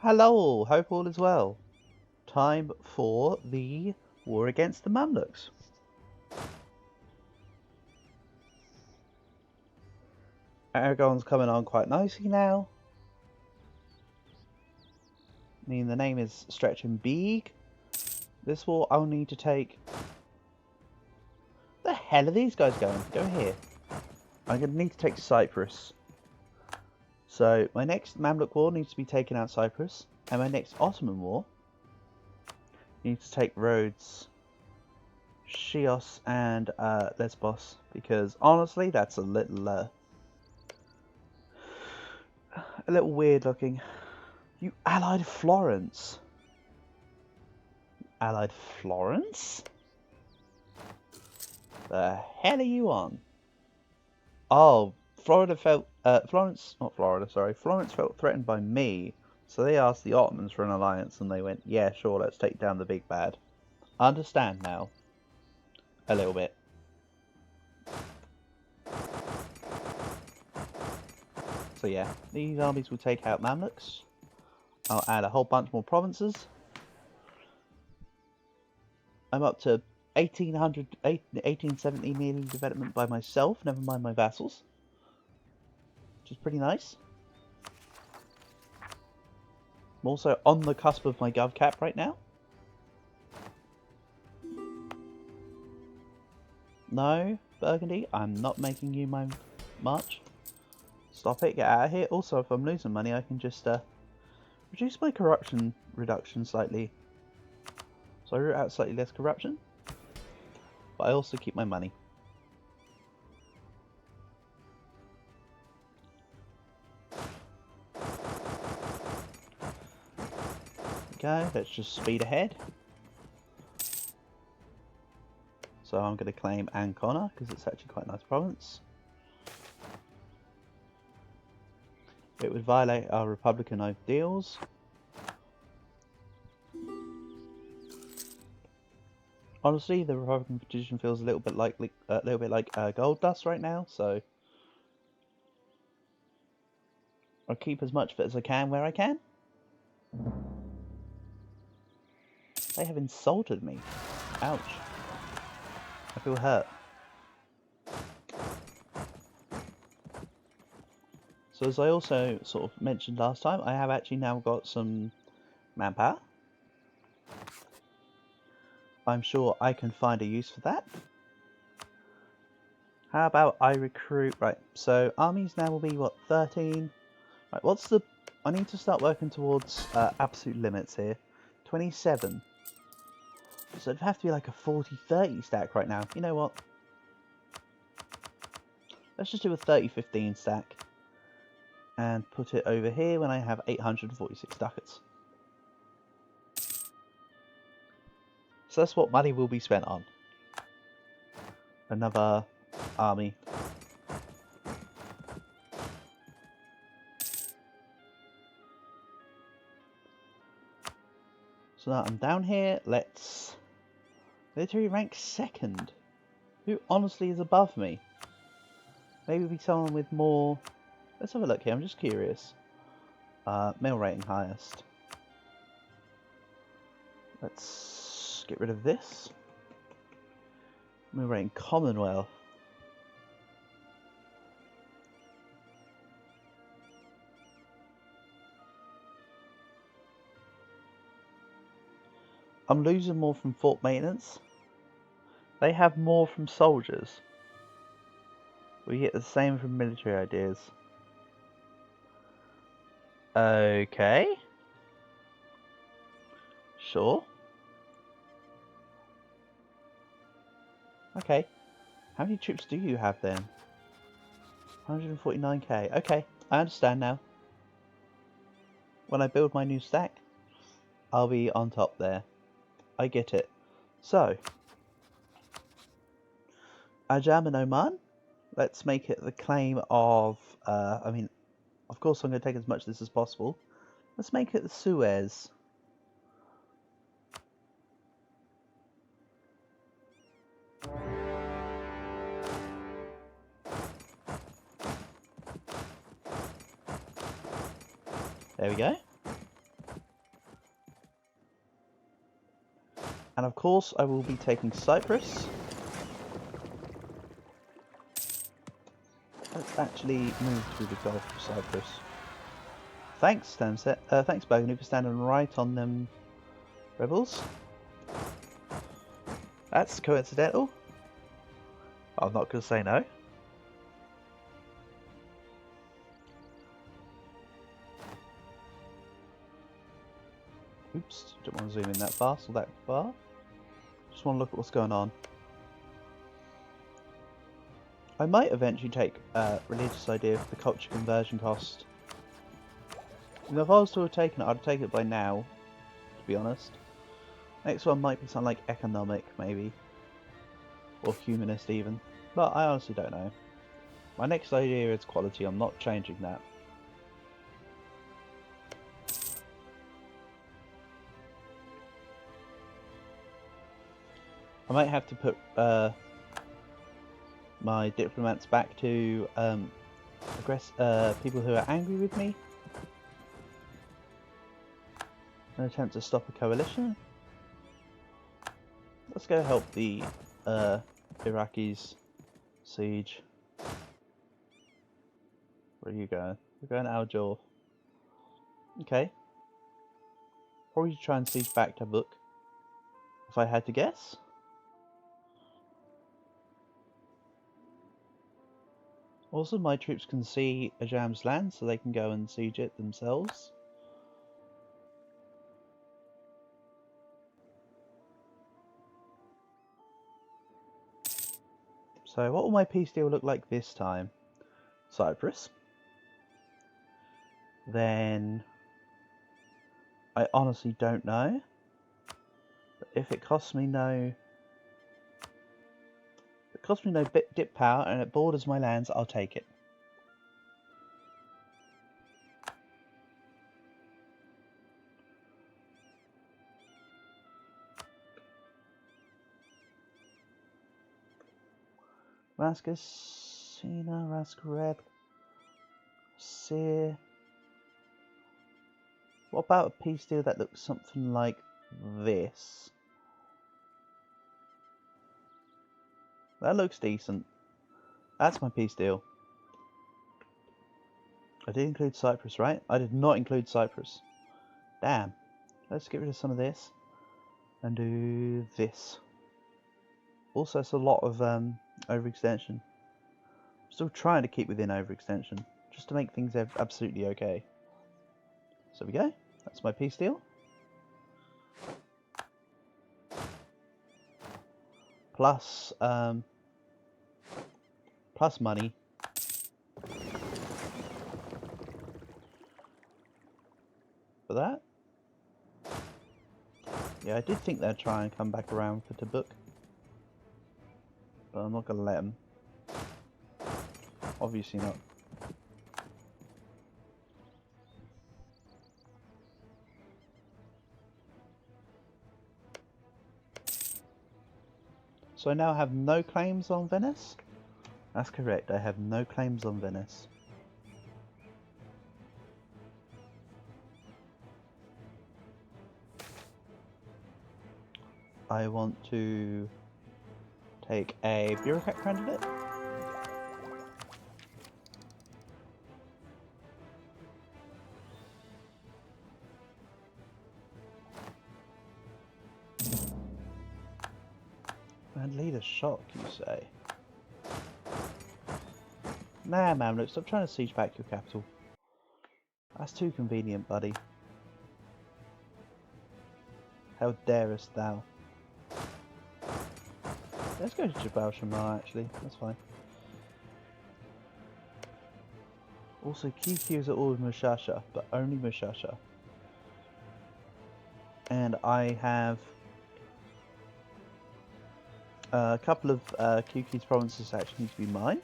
Hello, hope all is well. Time for the war against the Mamluks. Aragon's coming on quite nicely now. I mean, the name is stretching big. This war I'll need to take... The hell are these guys going? Go here. I'm going to need to take Cyprus. So, my next Mamluk war needs to be taken out Cyprus. And my next Ottoman war needs to take Rhodes, Chios and Lesbos. Because, honestly, that's a little weird looking. You allied Florence. Allied Florence? The hell are you on? Oh, Florence felt threatened by me, so they asked the Ottomans for an alliance, and they went, yeah, sure, let's take down the big bad. Understand now. A little bit. So yeah, these armies will take out Mamluks. I'll add a whole bunch more provinces. I'm up to 1870 nearly development by myself, never mind my vassals. Which is pretty nice. I'm also on the cusp of my gov cap right now. No, Burgundy, I'm not making you my march. Stop it, get out of here. Also, if I'm losing money, I can just reduce my corruption reduction slightly. So I root out slightly less corruption, but I also keep my money. Okay, let's just speed ahead. So I'm going to claim Ancona because it's actually quite a nice province. It would violate our Republican ideals. Honestly, the Republican petition feels a little bit like gold dust right now, so I'll keep as much of it as I can where I can. They have insulted me. Ouch. I feel hurt. So as I also sort of mentioned last time, I have actually now got some manpower. I'm sure I can find a use for that. How about I recruit... Right, so armies now will be, what, 13? Right, what's the... I need to start working towards absolute limits here. 27. So it'd have to be like a 40-30 stack right now. You know what? Let's just do a 30-15 stack. And put it over here when I have 846 ducats. So that's what money will be spent on. Another army. So now I'm down here. Let's... Military rank 2nd. Who honestly is above me? Maybe be someone with more... Let's have a look here, I'm just curious. Mail rating highest. Let's get rid of this. Mail rating Commonwealth. I'm losing more from fort maintenance. They have more from soldiers. We get the same from military ideas. Okay. Sure. Okay. How many troops do you have then? 149k. Okay, I understand now. When I build my new stack, I'll be on top there. I get it. So, Ajam and Oman. Let's make it the claim of, I mean, of course I'm going to take as much of this as possible. Let's make it the Suez. There we go. And of course I will be taking Cyprus. Let's actually move through the Gulf of Cyprus. Thanks, thanks Burgundy, for standing right on them rebels. That's coincidental. I'm not going to say no. Oops, don't want to zoom in that fast or that far. Just want to look at what's going on. I might eventually take religious idea for the culture conversion cost. You know, if I was to have taken it, I'd take it by now, to be honest. Next one might be something like economic, maybe. Or humanist even. But I honestly don't know. My next idea is quality, I'm not changing that. I might have to put my diplomats back to people who are angry with me. An attempt to stop a coalition. Let's go help the Iraqis siege. Where are you going? We're going to Al-Jawf. Okay. Probably try and siege back Tabuk. If I had to guess. Also, my troops can see Ajam's land, so they can go and siege it themselves. So, what will my peace deal look like this time? Cyprus. Then, I honestly don't know. But if it costs me no... If it costs me no dip power and it borders my lands, I'll take it. Rascasina, Rascareb, Seer. What about a peace deal that looks something like this? That looks decent. That's my peace deal. I did include Cyprus, right? I did not include Cyprus. Damn. Let's get rid of some of this and do this. Also, it's a lot of overextension. I'm still trying to keep within overextension, just to make things absolutely okay. So there we go. That's my peace deal. Plus, plus money. For that. Yeah, I did think they'd try and come back around for Tabuk. But I'm not going to let them. Obviously not. So I now have no claims on Venice? That's correct, I have no claims on Venice. I want to take a bureaucrat candidate. And lead a shock, you say? Nah, man, look, stop trying to siege back your capital. That's too convenient, buddy. How darest thou? Let's go to Jabal Shammar, actually. That's fine. Also, QQs are all Mushasha, but only Mushasha. And I have a couple of QQ's provinces actually need to be mine.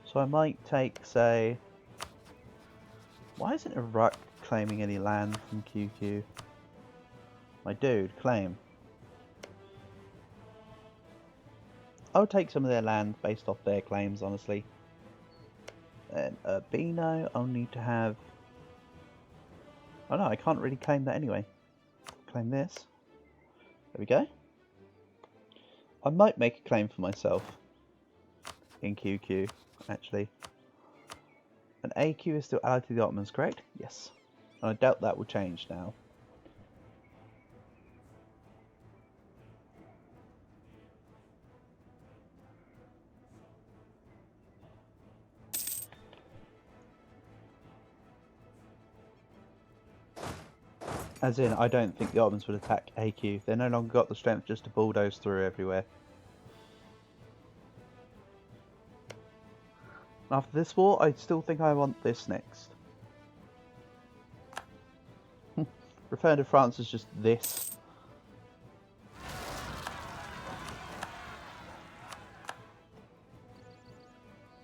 So I might take, say... Why isn't Iraq claiming any land from QQ? My dude, claim. I'll take some of their land based off their claims, honestly. And Urbino, I'll need to have... Oh no, I can't really claim that anyway. claim this. There we go. I might make a claim for myself in QQ, actually. An AQ is still allied to the Ottomans, correct? Yes. And I doubt that will change now. As in, I don't think the Ottomans would attack AQ. They no longer got the strength just to bulldoze through everywhere. After this war, I still think I want this next. Referring to France as just this.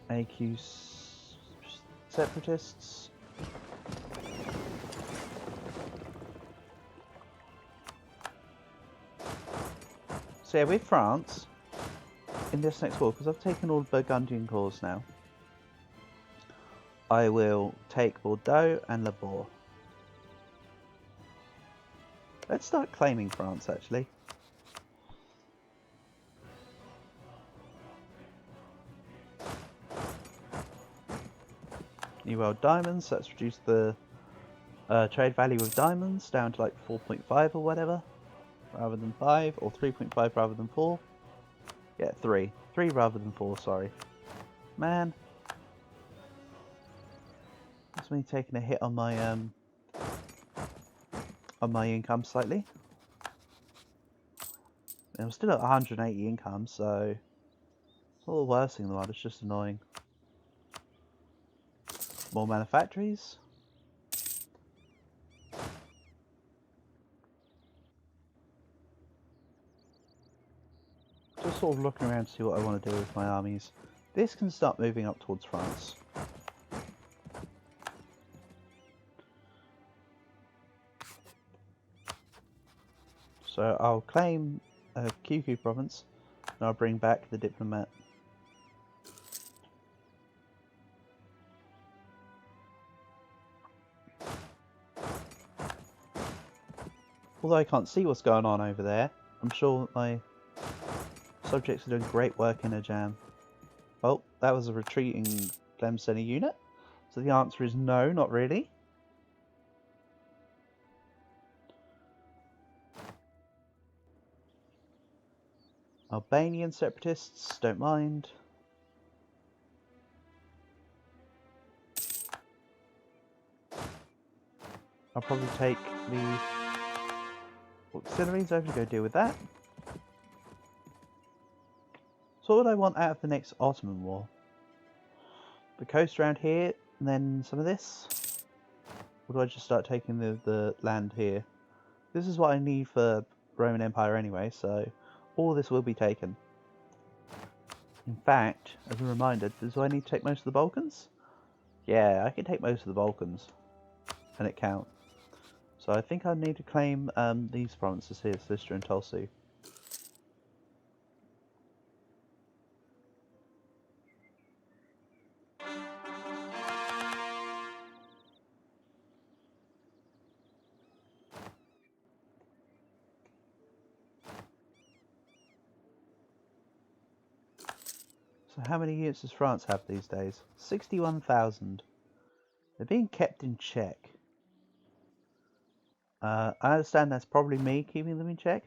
AQ separatists. So yeah, with France, in this next war, because I've taken all the Burgundian cores now, I will take Bordeaux and Le Bourg. Let's start claiming France, actually. New World Diamonds, let's reduce the trade value of diamonds down to like 4.5 or whatever, rather than 5, or 3.5 rather than 4. Yeah, 3. 3 rather than 4, sorry. Man. That's me taking a hit on my income slightly. And I'm still at 180 income, so it's not the worst thing in the world, it's just annoying. More manufactories. Just sort of looking around to see what I want to do with my armies. This can start moving up towards France. So I'll claim QQ province and I'll bring back the diplomat. Although I can't see what's going on over there, I'm sure my subjects are doing great work in a jam. Oh, that was a retreating Tlemcen unit. So the answer is no, not really. Albanian separatists, don't mind. I'll probably take the auxiliaries over to go deal with that. So what would I want out of the next Ottoman war? The coast around here, and then some of this? Or do I just start taking the land here? This is what I need for Roman Empire anyway, so all this will be taken. In fact, as a reminder, do I need to take most of the Balkans? Yeah, I can take most of the Balkans, and it count. So I think I need to claim these provinces here, Sister and Tulsi. So how many units does France have these days? 61,000. They're being kept in check. I understand that's probably me keeping them in check.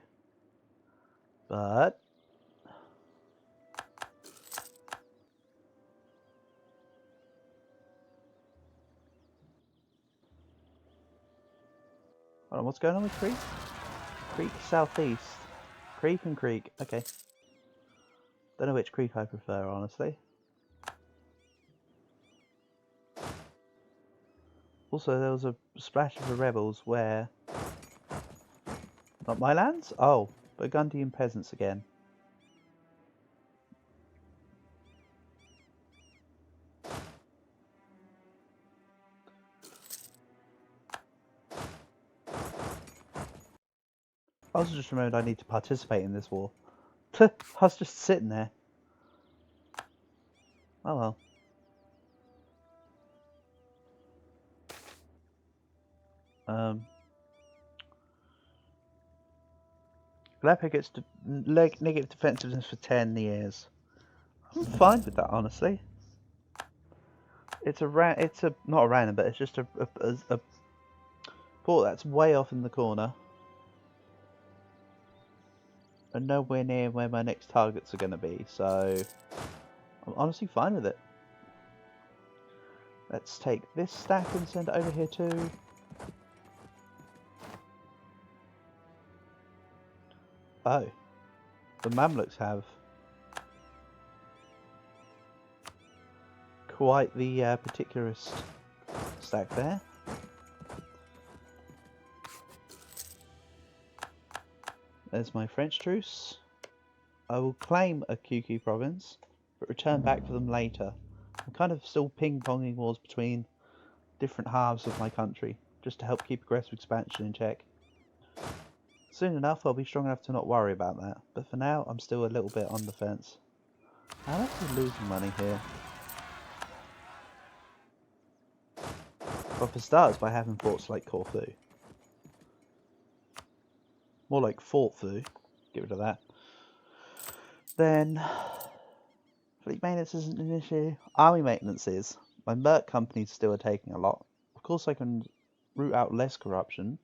But hold on, what's going on with Creek? Creek southeast. Creek and Creek. Okay. Don't know which Creek I prefer, honestly. Also, there was a splash of the rebels where... Not my lands? Oh, Burgundian peasants again. I also just remembered I need to participate in this war. I was just sitting there. Oh well. Aleppo gets negative defensiveness for 10 years. I'm fine with that, honestly. It's not a random, but it's just a port that's way off in the corner. And nowhere near where my next targets are going to be, so I'm honestly fine with it. Let's take this stack and send it over here too. Oh, the Mamluks have quite the particularist stack there. There's my French truce. I will claim a QQ province, but return back for them later. I'm kind of still ping-ponging wars between different halves of my country, just to help keep aggressive expansion in check. Soon enough I'll be strong enough to not worry about that, but for now I'm still a little bit on the fence. I'm actually losing money here. Well, for starters, by having forts like Corfu. More like Fort Fu, get rid of that. Then, fleet maintenance isn't an issue. Army maintenance is. My merc companies still are taking a lot. Of course I can root out less corruption.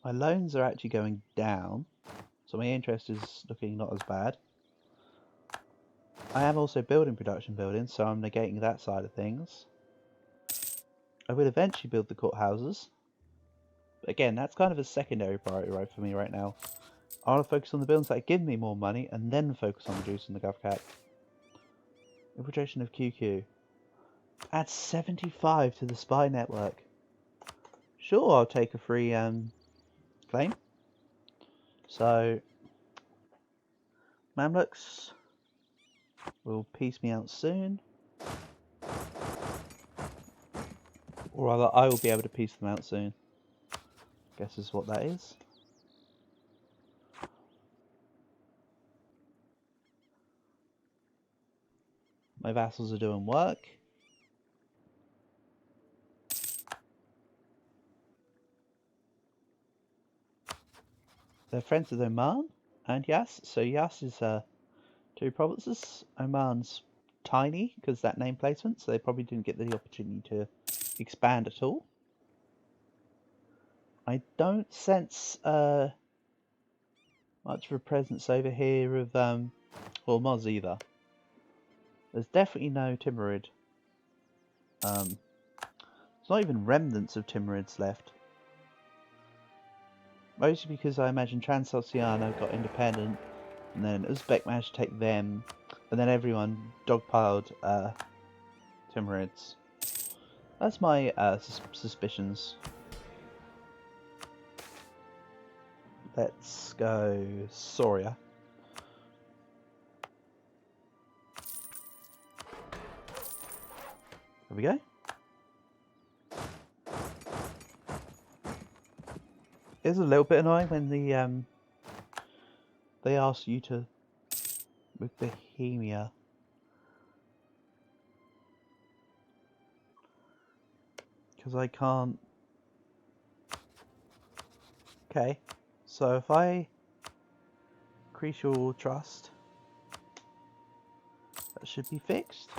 My loans are actually going down, so my interest is looking not as bad. I am also building production buildings, so I'm negating that side of things. I will eventually build the courthouses. But again, that's kind of a secondary priority right for me right now. I want to focus on the buildings that give me more money, and then focus on reducing the GovCap. Infiltration of QQ. Add 75 to the spy network. Sure, I'll take a free claim. So, Mamluks will piece me out soon. Or rather, I will be able to piece them out soon. Guess is what that is. My vassals are doing work. They're friends with Oman and Yas. So Yas is 2 provinces. Oman's tiny because that name placement, so they probably didn't get the opportunity to expand at all. I don't sense much of a presence over here of Hormuz either. There's definitely no Timurid. There's not even remnants of Timurids left. Mostly because I imagine Transoxiana got independent, and then Uzbek managed to take them, and then everyone dogpiled Timurids. That's my suspicions. Let's go Soria. There we go. It's a little bit annoying when the they ask you to with Bohemia. Because I can't. Okay, so if I increase your trust, that should be fixed.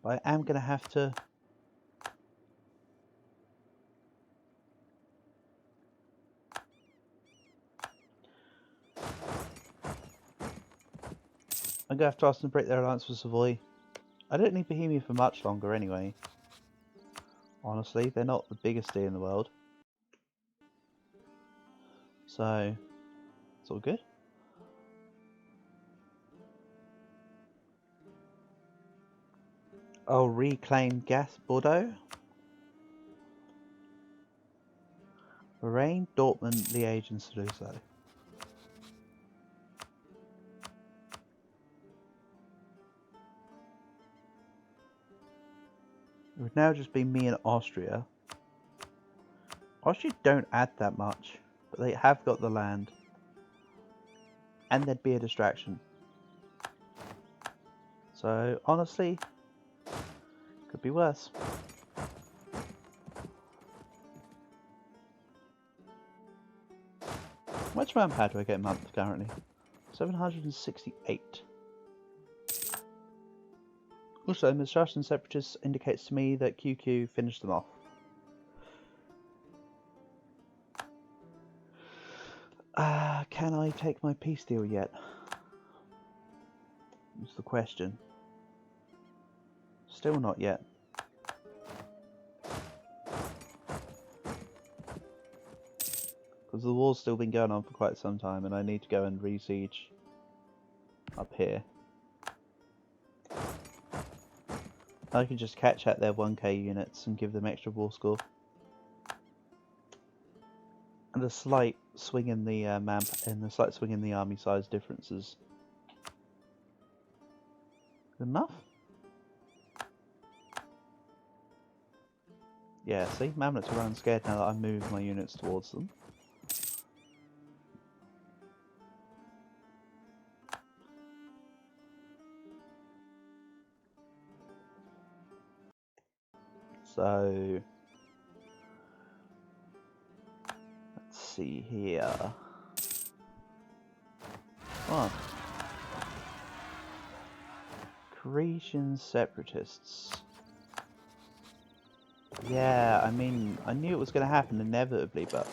But I am going to have to ask them to break their alliance with Savoy. I don't need Bohemia for much longer anyway. Honestly, they're not the biggest in the world. So, it's all good. I'll reclaim Bordeaux. Lorraine, Dortmund, Liège and Toulouse. It would now just be me and Austria. Austria don't add that much, but they have got the land. And there'd be a distraction. So, honestly, could be worse. much manpower do I get a month currently? 768. Also, Mistrust Separatists indicates to me that QQ finished them off. Can I take my peace deal yet? That's the question. Still not yet. Because the war's still been going on for quite some time and I need to go and re-siege up here. I can just catch at their 1k units and give them extra war score. And a slight swing in the slight swing in the army size differences. Good enough? Yeah, see, Mamluks are around scared now that I move my units towards them. So let's see here. Come on. Cretan separatists. Yeah, I mean, I knew it was going to happen inevitably, but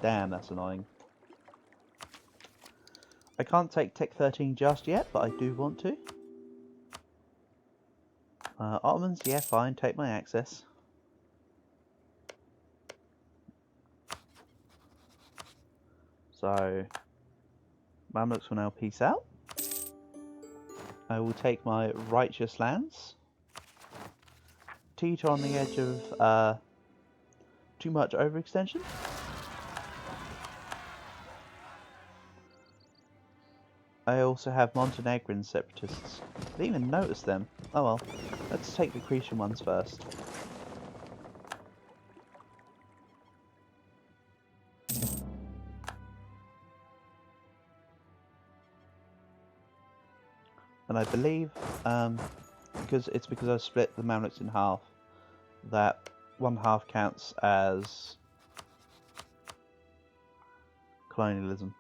damn, that's annoying. I can't take Tech 13 just yet, but I do want to. Ottomans, yeah, fine, take my access. So, Mamluks will now peace out. I will take my righteous lands. Teeter on the edge of too much overextension. I also have Montenegrin separatists. I didn't even notice them. Oh well, let's take the Cretan ones first. And I believe, because I split the Mamluks in half, that one half counts as colonialism,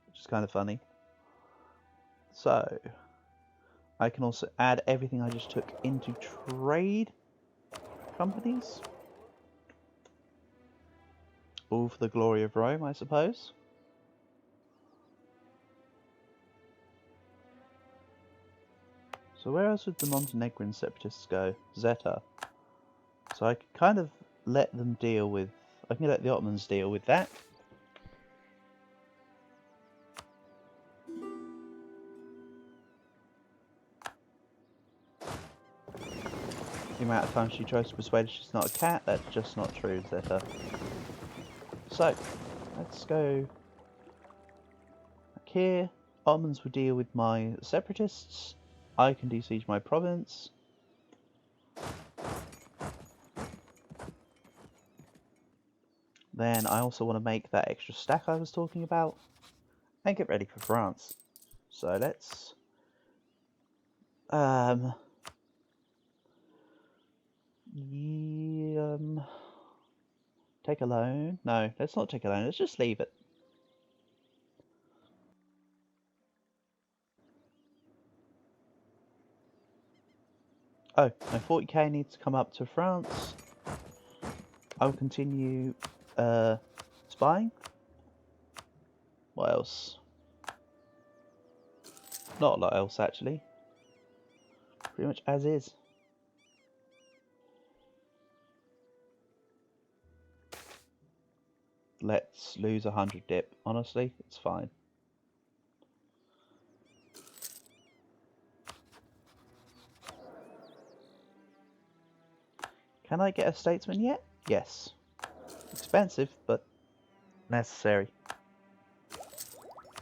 which is kind of funny. So, I can also add everything I just took into trade companies. All for the glory of Rome, I suppose. So where else would the Montenegrin separatists go? Zeta. So I could kind of let them deal with... I can let the Ottomans deal with that. The amount of times she tries to persuade us she's not a cat, that's just not true, Zeta. So, let's go back here. Ottomans will deal with my separatists. I can besiege my province. Then I also want to make that extra stack I was talking about and get ready for France. So let's take a loan. No, let's not take a loan. Let's just leave it. Oh, my 40k needs to come up to France. I will continue spying. What else? Not a lot else, actually. Pretty much as is. Let's lose 100 dip. Honestly, it's fine. Can I get a statesman yet? Yes. Expensive, but necessary.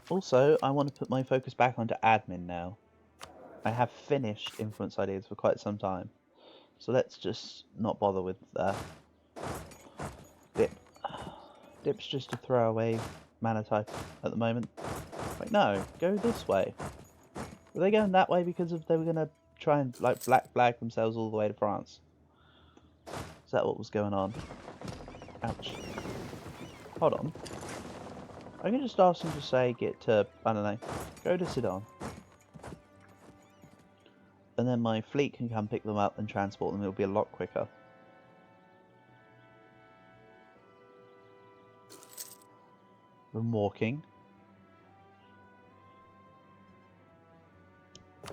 Also, I want to put my focus back onto admin now. I have finished influence ideas for quite some time. So let's just not bother with dip. Dip's just a throwaway mana type at the moment. Wait, no, go this way. Were they going that way because they were going to try and like black flag themselves all the way to France? Is that what was going on? Ouch. Hold on. I can just ask them to say, get to, I don't know, go to Sudan. And then my fleet can come pick them up and transport them. It'll be a lot quicker. Than walking.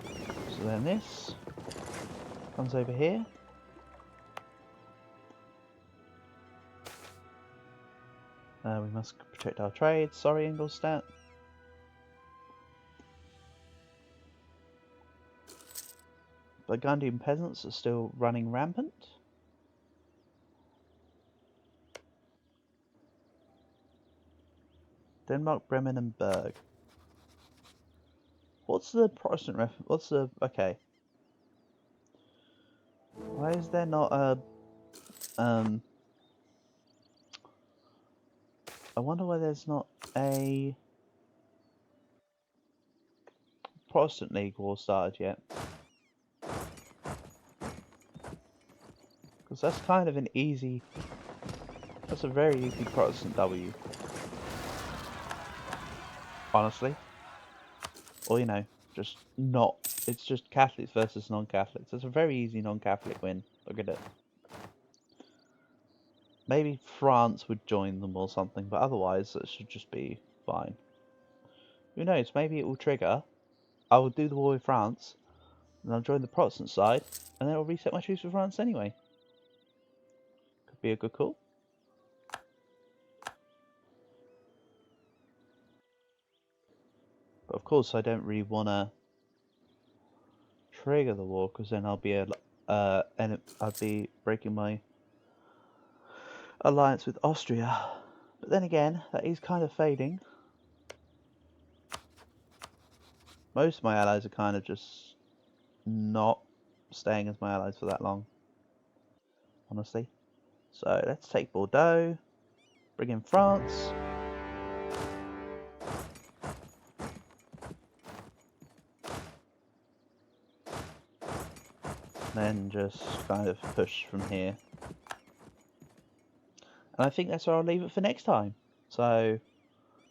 So then this comes over here. We must protect our trade. Sorry, Ingolstadt. Burgundian peasants are still running rampant. Denmark, Bremen, and Berg. What's the Protestant what's the... okay. Why is there not a... I wonder why there's not a Protestant League war started yet. Because that's kind of an easy... that's a very easy Protestant W. Honestly. Or, you know, just not... it's just Catholics versus non-Catholics. It's a very easy non-Catholic win. Look at it. Maybe France would join them or something, but otherwise it should just be fine. Who knows, maybe it will trigger. I will do the war with France, and I'll join the Protestant side, and then I'll reset my truce with France anyway. Could be a good call. But of course I don't really want to trigger the war, because then I'll be I'd be breaking my alliance with Austria. But then again, that is kind of fading. Most of my allies are kind of just not staying as my allies for that long, honestly. So let's take Bordeaux, bring in France. Then just kind of push from here. And I think that's where I'll leave it for next time. So,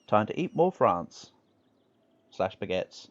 time to eat more France. / baguettes.